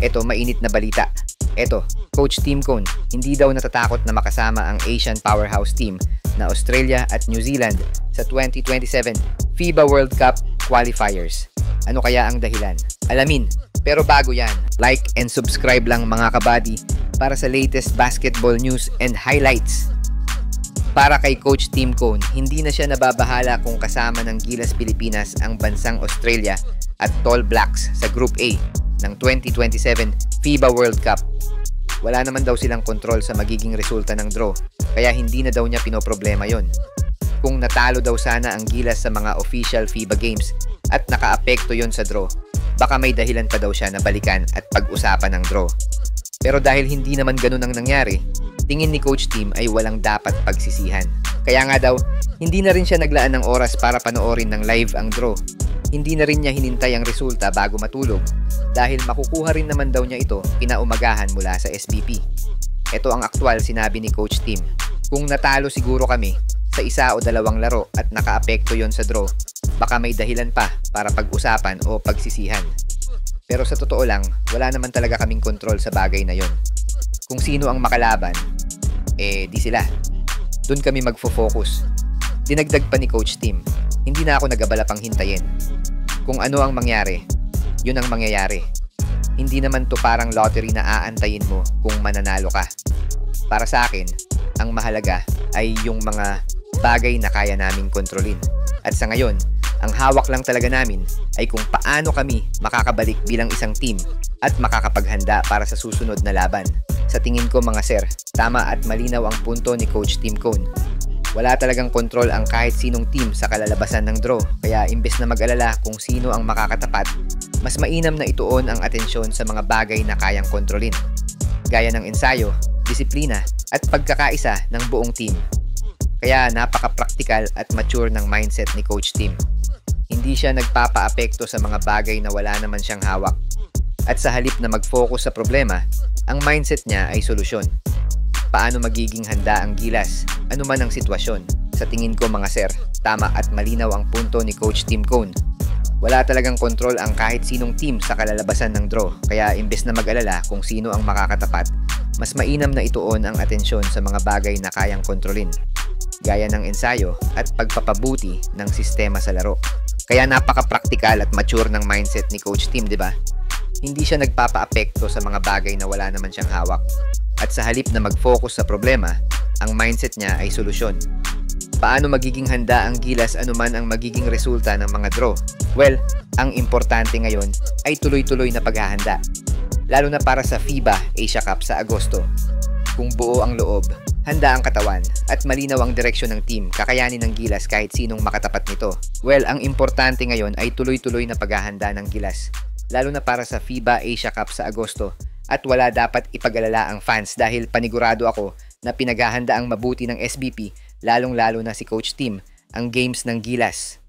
Eto, mainit na balita. Eto, Coach Tim Cone, hindi daw natatakot na makasama ang Asian powerhouse team na Australia at New Zealand sa 2027 FIBA World Cup qualifiers. Ano kaya ang dahilan? Alamin. Pero bago yan, like and subscribe lang mga kabady para sa latest basketball news and highlights. Para kay Coach Tim Cone, hindi na siya nababahala kung kasama ng Gilas Pilipinas ang bansang Australia at Tall Blacks sa Group A ng 2027 FIBA World Cup. Wala naman daw silang kontrol sa magiging resulta ng draw, kaya hindi na daw niya pinoproblema yon. Kung natalo daw sana ang Gilas sa mga official FIBA games at nakaapekto yon sa draw, baka may dahilan pa daw siya na balikan at pag-usapan ng draw. Pero dahil hindi naman ganun ang nangyari, tingin ni Coach Tim ay walang dapat pagsisihan. Kaya nga daw, hindi na rin siya naglaan ng oras para panoorin ng live ang draw. Hindi na rin niya hinintay ang resulta bago matulog dahil makukuha rin naman daw niya ito kinaumagahan mula sa SBP. Ito ang aktwal sinabi ni Coach Tim. Kung natalo siguro kami sa isa o dalawang laro at nakaapekto yon sa draw, baka may dahilan pa para pag-usapan o pagsisihan. Pero sa totoo lang, wala naman talaga kaming kontrol sa bagay na yon. Kung sino ang makalaban, di sila. Doon kami magfo-focus. Dinagdag pa ni Coach Tim, hindi na ako nag-abala pang hintayin. Kung ano ang mangyari, yun ang mangyayari. Hindi naman to parang lottery na aantayin mo kung mananalo ka. Para sa akin, ang mahalaga ay yung mga bagay na kaya naming kontrolin. At sa ngayon, ang hawak lang talaga namin ay kung paano kami makakabalik bilang isang team at makakapaghanda para sa susunod na laban. Sa tingin ko mga sir, tama at malinaw ang punto ni Coach Tim Cone. Wala talagang kontrol ang kahit sinong team sa kalalabasan ng draw, kaya imbes na mag-alala kung sino ang makakatapat, mas mainam na ituon ang atensyon sa mga bagay na kayang kontrolin. Gaya ng ensayo, disiplina at pagkakaisa ng buong team. Kaya napaka-practical at mature ng mindset ni Coach Tim. Hindi siya nagpapa-apekto sa mga bagay na wala naman siyang hawak. At sa halip na mag-focus sa problema, ang mindset niya ay solusyon. Paano magiging handa ang Gilas? Ano man ang sitwasyon? Sa tingin ko mga sir, tama at malinaw ang punto ni Coach Tim Cone. Wala talagang kontrol ang kahit sinong team sa kalalabasan ng draw, kaya imbes na mag-alala kung sino ang makakatapat, mas mainam na ituon ang atensyon sa mga bagay na kayang kontrolin. Gaya ng ensayo at pagpapabuti ng sistema sa laro. Kaya napaka-practical at mature ng mindset ni Coach Tim, di ba? Hindi siya nagpapa-apekto sa mga bagay na wala naman siyang hawak. At sa halip na mag-focus sa problema, ang mindset niya ay solusyon. Paano magiging handa ang Gilas anuman ang magiging resulta ng mga draw? Well, ang importante ngayon ay tuloy-tuloy na paghahanda. Lalo na para sa FIBA Asia Cup sa Agosto. Kung buo ang loob, handa ang katawan, at malinaw ang direksyon ng team, kakayanin ng Gilas kahit sinong makatapat nito. Well, ang importante ngayon ay tuloy-tuloy na paghahanda ng Gilas. Lalo na para sa FIBA Asia Cup sa Agosto. At wala dapat ipag-alala ang fans dahil panigurado ako na pinaghahanda ang mabuti ng SBP, lalong-lalo na si Coach Tim, ang games ng Gilas.